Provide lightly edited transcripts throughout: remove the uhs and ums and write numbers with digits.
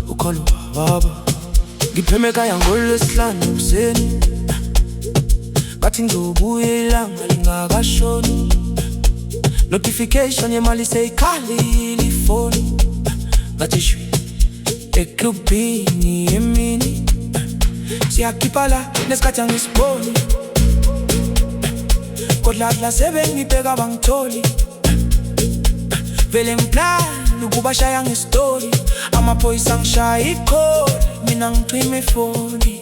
Ukholwa baba ngiphemeka yangolwesihlanu ekuseni bathi ngizobuya ilanga lingakashoni notification yemali seyikhalile ifoni ngathi shwi eklubhini yemini siyakhipha la nesikhathi angisiboni kodwa sebengibheka bangitholi vele ngiplani ukubashaya ngestori amaphoyisa angishaya ikholi mina ngicime ifoni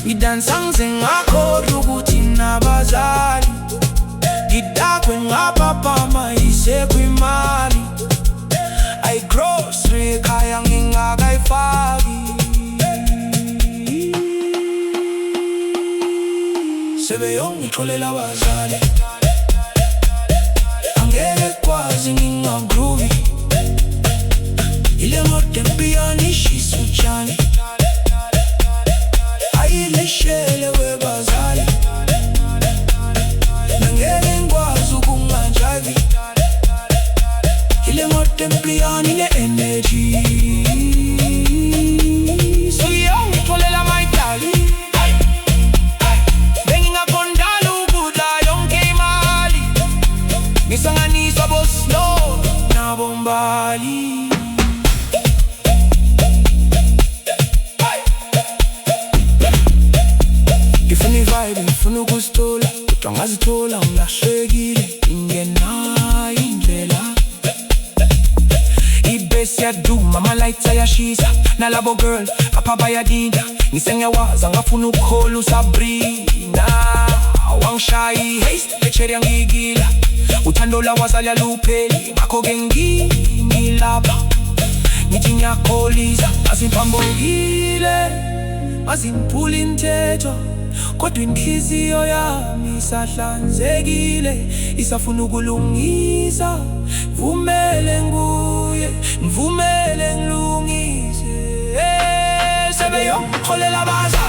ngidansa ngize ngakhohlwa ukuthi nabazali ngidakwe ngapapa mayisekho imali ayigrocery ekhaya ngingakayifaki sebeyongitholela abazali angeke kwazi ngingagroovy ile moto empiyani ishisa utshani ayileshele webazali nangeke ngikwazi ukunganjavi ile moto empiyani ne-energy siyongitholela mayidali bengingaqondala ukudla yonke imali ngisanganiswa boslow nabombali ngifuna ivibe ngifuna ukuzithola kodwa ngazithola ngilahlekile ingenayo indlela ibhesi yaduma ama-lights ayashisa nalabo girl apha bayadinda ngisengiyawaza ngafuna ukukhola uSabrina wangishaya i-haste lechere yangigila uthando lwabazali alupheli ngakho-ke ngingilapha ngithi ngiyakholisa aziphambukile azingiphula imithetho kodwa inhliziyo yami isahlanzekile isafuna ukulungisa vumele nguye ngivumele ngilungise sebeyongikholela abazali